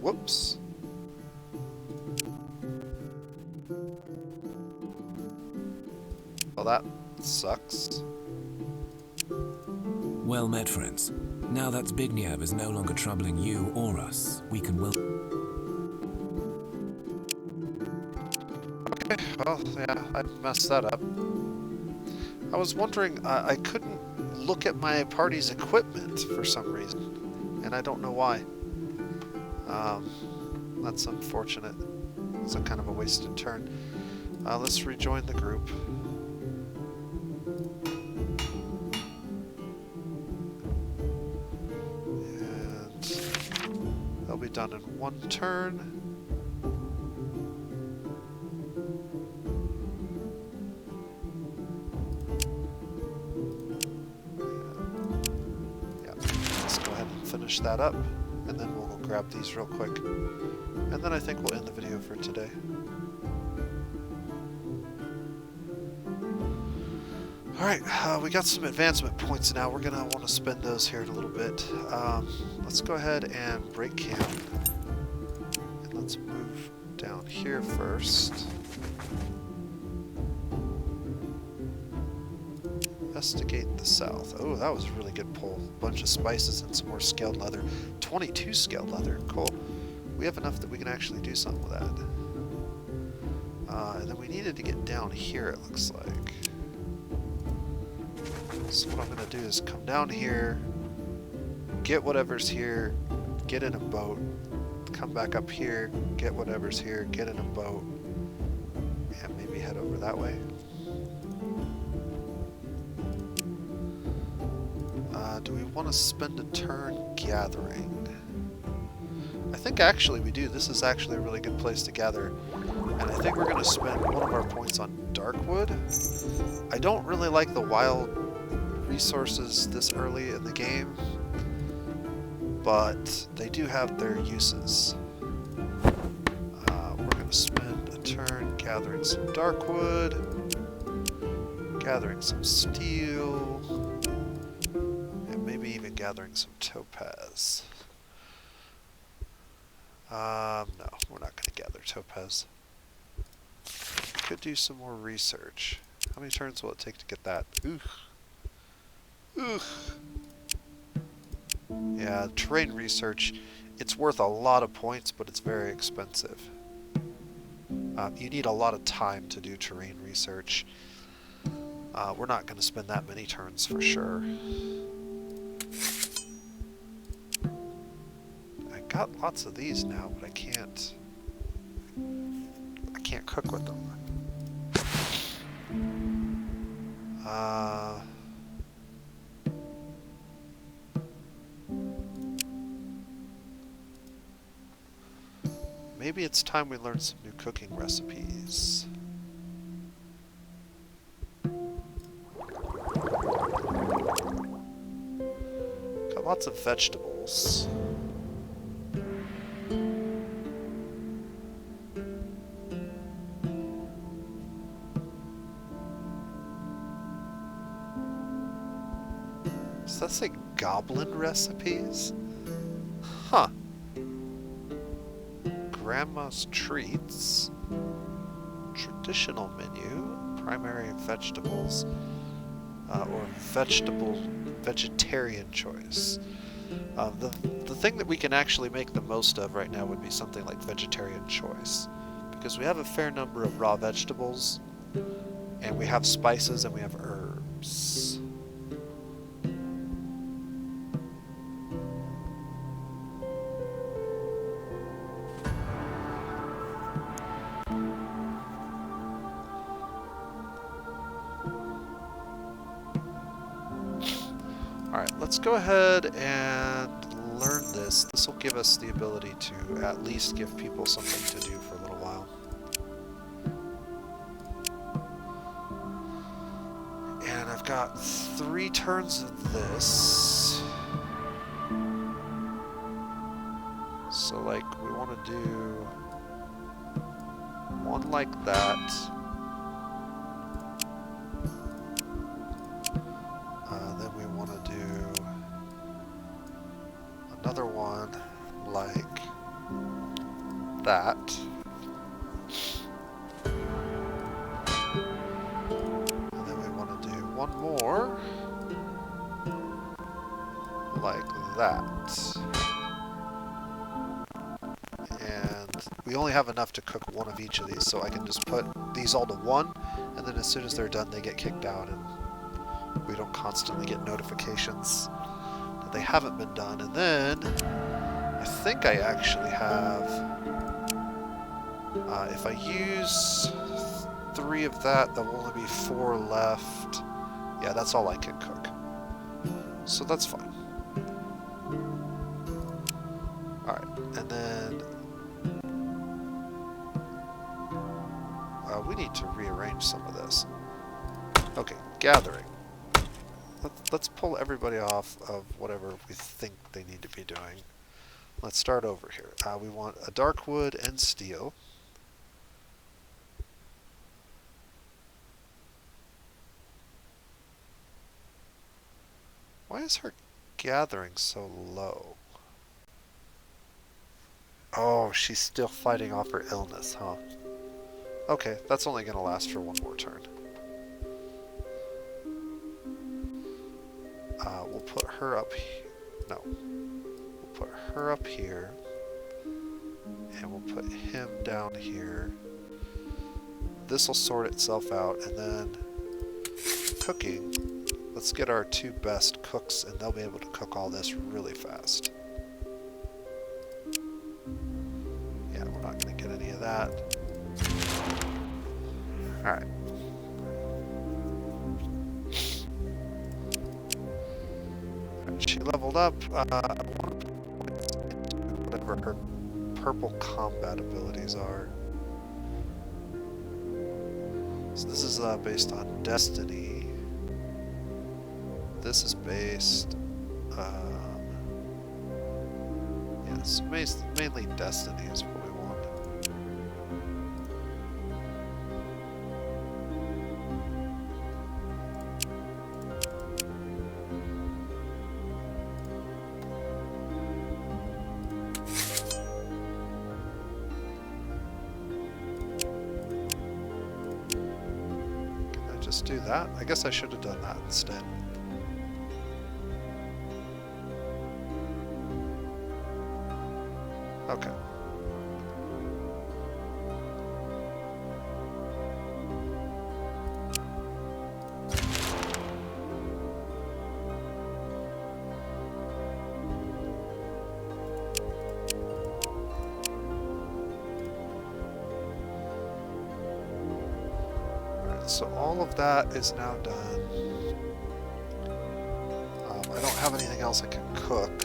Whoops. Well, that sucks. Well met, friends. Now that Zbigniew is no longer troubling you or us, we can Okay, well, yeah, I messed that up. I was wondering, I couldn't look at my party's equipment for some reason, and I don't know why. That's unfortunate. It's a kind of a wasted turn. Let's rejoin the group. And they'll be done in one turn. Yeah, let's go ahead and finish that up. And then we'll go grab these real quick. And then I think we'll end the video for today. Alright, we got some advancement points now. We're going to want to spend those here in a little bit. Let's go ahead and break camp. And let's move down here first. Investigate the south. Oh, that was a really good pull. A bunch of spices and some more scaled leather. 22 scaled leather. Cool. We have enough that we can actually do something with that. And then we needed to get down here, it looks like. So what I'm going to do is come down here, get whatever's here, get in a boat, come back up here, get whatever's here, get in a boat, and maybe head over that way. Do we want to spend a turn gathering? I think actually we do. This is actually a really good place to gather. And I think we're going to spend one of our points on Darkwood. I don't really like the wild resources this early in the game, but they do have their uses. We're going to spend a turn gathering some Darkwood, gathering some steel, and maybe even gathering some topaz. No, we're not going to gather topaz. Could do some more research. How many turns will it take to get that? Ooh. Ooh. Yeah, terrain research, it's worth a lot of points, but it's very expensive. You need a lot of time to do terrain research. We're not going to spend that many turns for sure. I got lots of these now, but I can't cook with them. Uh, maybe it's time we learn some new cooking recipes. Got lots of vegetables. Does that say goblin recipes? Huh. Grandma's treats. Traditional menu. Primary vegetables. Or vegetarian choice. The thing that we can actually make the most of right now would be something like vegetarian choice. Because we have a fair number of raw vegetables. And we have spices and we have herbs. Alright, let's go ahead and learn this. This will give us the ability to at least give people something to do for a little while. And I've got 3 turns of this. So, like, we want to do one like that. Then we want to do another one like that. And then we want to do one more like that. And we only have enough to cook one of each of these, so I can just put these all to one, and then as soon as they're done, they get kicked out, and we don't constantly get notifications that they haven't been done. And then I think I actually have, if I use 3 of that, there will only be 4 left. Yeah, that's all I can cook. So that's fine. Alright, and then we need to rearrange some of this. Okay, gathering. Let's pull everybody off of whatever we think they need to be doing. Let's start over here. We want a dark wood and steel. Why is her gathering so low? Oh, she's still fighting off her illness, huh? Okay, that's only going to last for one more turn. We'll put her up here. No. We'll put her up here. And we'll put him down here. This will sort itself out. And then cooking. Let's get our 2 best cooks, and they'll be able to cook all this really fast. Yeah, we're not going to get any of that. Alright. She leveled up. I want to put into whatever her purple combat abilities are. So this is based on Destiny. This is based... yes, mainly Destiny is what we want. Do that? I guess I should have done that instead. Okay. so all of that is now done. I don't have anything else I can cook.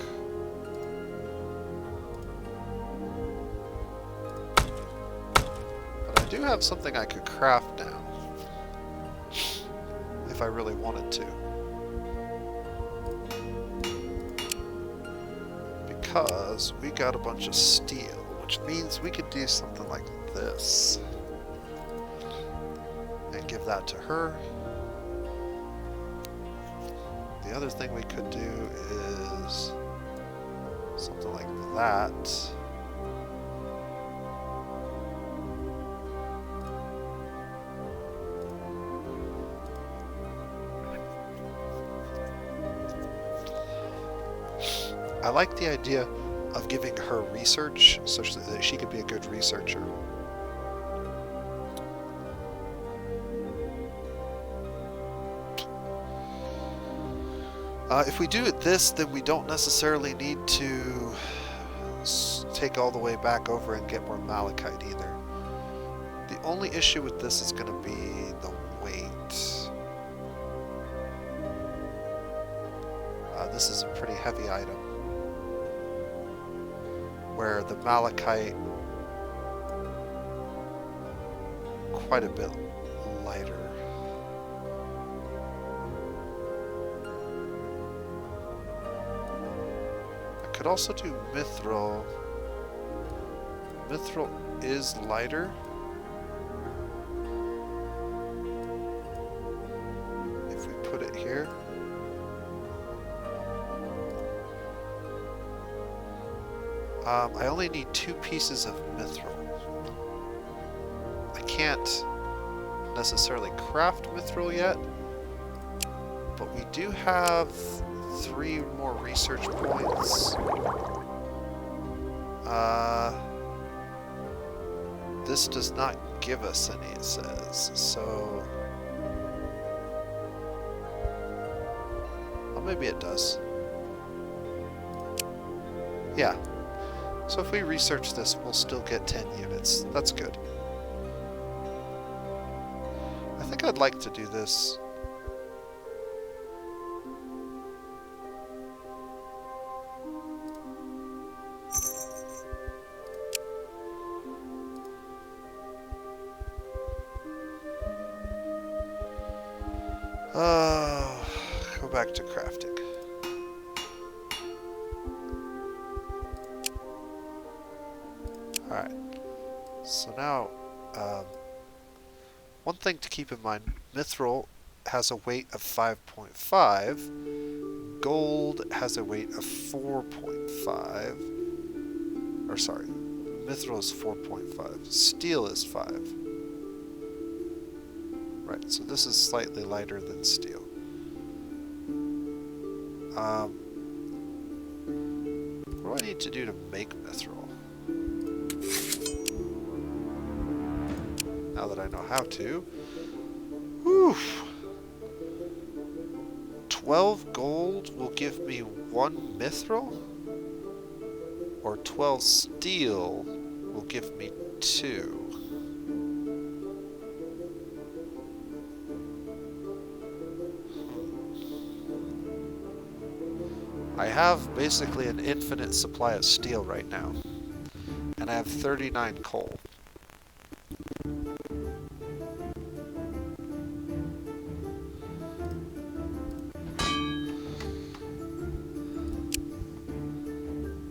But I do have something I could craft now. If I really wanted to. Because we got a bunch of steel, which means we could do something like this. And give that to her. The other thing we could do is something like that. I like the idea of giving her research such that she could be a good researcher. If we do it this, then we don't necessarily need to take all the way back over and get more malachite either. The only issue with this is going to be the weight. This is a pretty heavy item, where the malachite quite a bit lighter. Could also do mithril. Mithril is lighter. If we put it here. I only need 2 pieces of mithril. I can't necessarily craft mithril yet, but we do have 3 more research points. This does not give us any, it says, so... Well, maybe it does. Yeah. So if we research this, we'll still get 10 units. That's good. I think I'd like to do this. Go back to crafting. Alright. So now, one thing to keep in mind, mithril has a weight of 5.5, gold has a weight of 4.5, or sorry, mithril is 4.5, steel is 5. Right, so this is slightly lighter than steel. What do I need to do to make mithril? Now that I know how to. Whew. 12 gold will give me 1 mithril? Or 12 steel will give me 2? I have basically an infinite supply of steel right now, and I have 39 coal.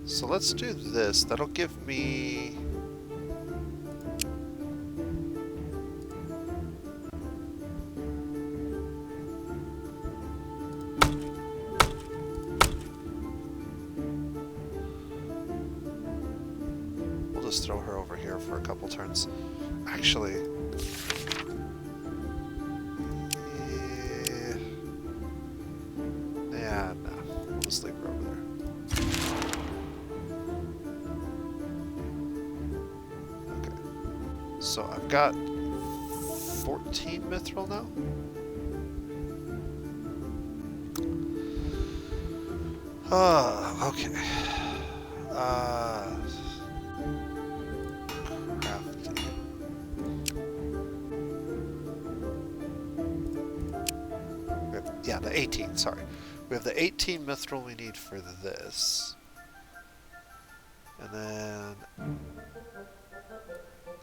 So let's do this. That'll give me... Just throw her over here for a couple turns. Actually, yeah, no, we'll just leave her over there. Okay, so I've got 14 mithril now. Okay. yeah, the 18, sorry. We have the 18 mithril we need for this. And then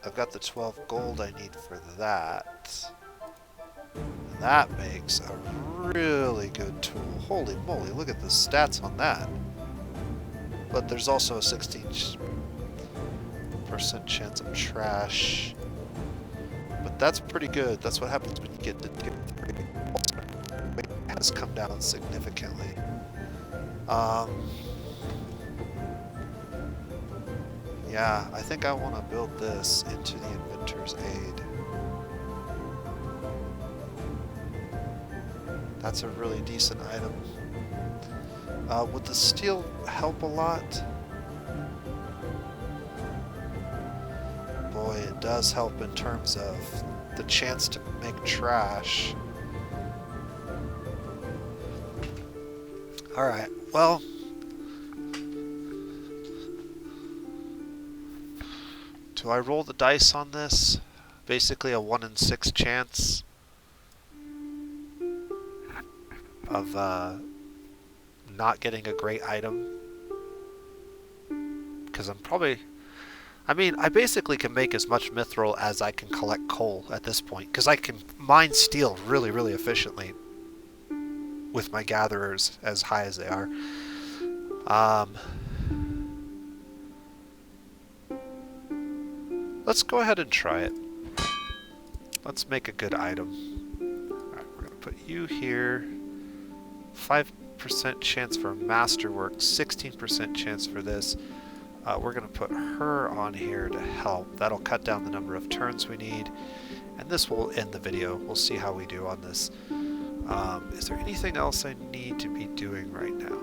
I've got the 12 gold I need for that. And that makes a really good tool. Holy moly, look at the stats on that. But there's also a 16% chance of trash. But that's pretty good. That's what happens when you get the weight has come down significantly. Yeah, I think I want to build this into the Inventor's Aid. That's a really decent item. Would the steel help a lot? Boy, it does help in terms of the chance to make trash. Alright, well... do I roll the dice on this? Basically a 1 in 6 chance of not getting a great item. Because I'm probably... I mean, I basically can make as much mithril as I can collect coal at this point. Because I can mine steel really, really efficiently with my gatherers as high as they are. Let's go ahead and try it. Let's make a good item. Alright, we're going to put you here. 5% chance for masterwork, 16% chance for this. We're going to put her on here to help. That'll cut down the number of turns we need. And this will end the video. We'll see how we do on this. Is there anything else I need to be doing right now?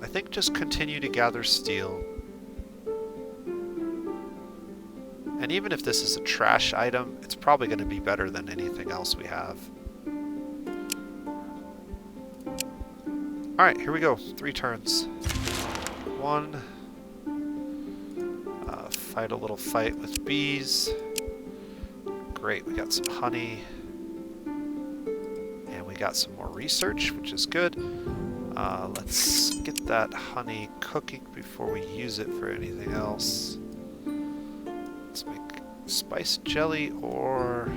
I think just continue to gather steel. And even if this is a trash item, it's probably going to be better than anything else we have. Alright, here we go. 3 turns. 1. Fight a little fight with bees. Great, we got some honey. And we got some more research, which is good. Let's get that honey cooking before we use it for anything else. Let's make spice jelly or...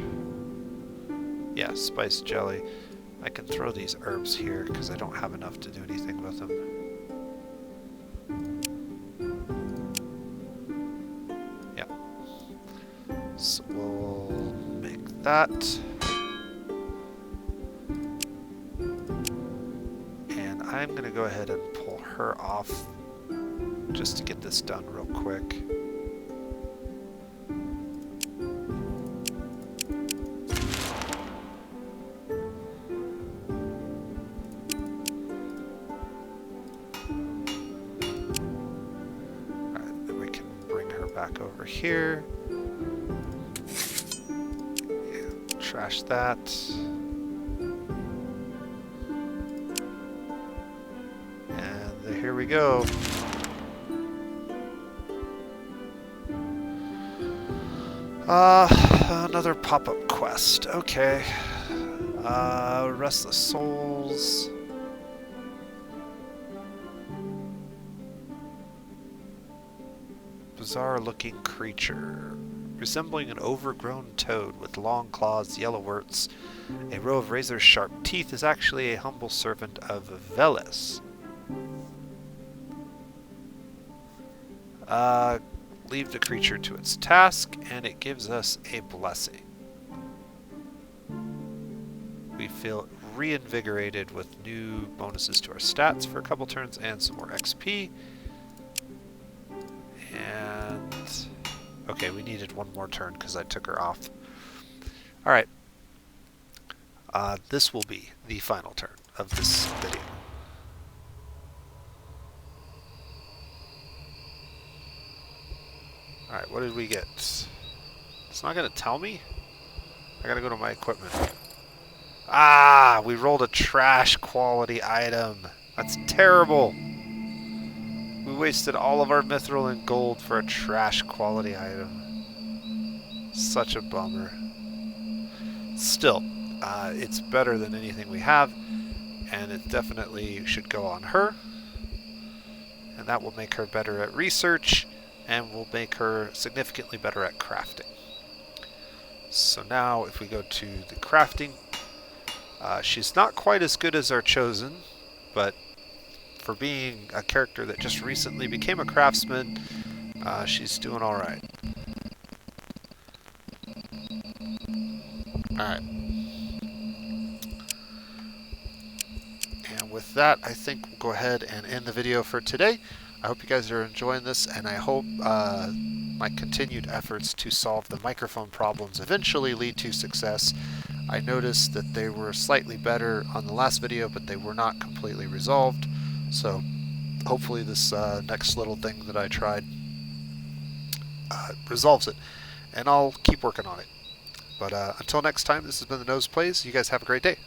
yeah, spice jelly. I can throw these herbs here because I don't have enough to do anything with them. Yeah. So we'll make that. And I'm going to go ahead and pull her off just to get this done real quick. Back over here. Yeah, trash that. And here we go. Another pop-up quest. Okay. Restless Souls. Bizarre-looking creature, resembling an overgrown toad with long claws, yellow warts, a row of razor-sharp teeth, is actually a humble servant of Veles. Leave the creature to its task, and it gives us a blessing. We feel reinvigorated with new bonuses to our stats for a couple turns and some more XP. And okay, we needed one more turn because I took her off. Alright. This will be the final turn of this video. Alright, what did we get? It's not going to tell me? I gotta go to my equipment. Ah! We rolled a trash quality item. That's terrible! We wasted all of our mithril and gold for a trash quality item. Such a bummer. Still, it's better than anything we have. and it definitely should go on her. And that will make her better at research, and will make her significantly better at crafting. So now, if we go to the crafting, she's not quite as good as our Choosen, but for being a character that just recently became a craftsman, she's doing alright. Alright. And with that, I think we'll go ahead and end the video for today. I hope you guys are enjoying this, and I hope my continued efforts to solve the microphone problems eventually lead to success. I noticed that they were slightly better on the last video, but they were not completely resolved. So hopefully this next little thing that I tried resolves it, and I'll keep working on it. But until next time, this has been The Nose Plays. You guys have a great day.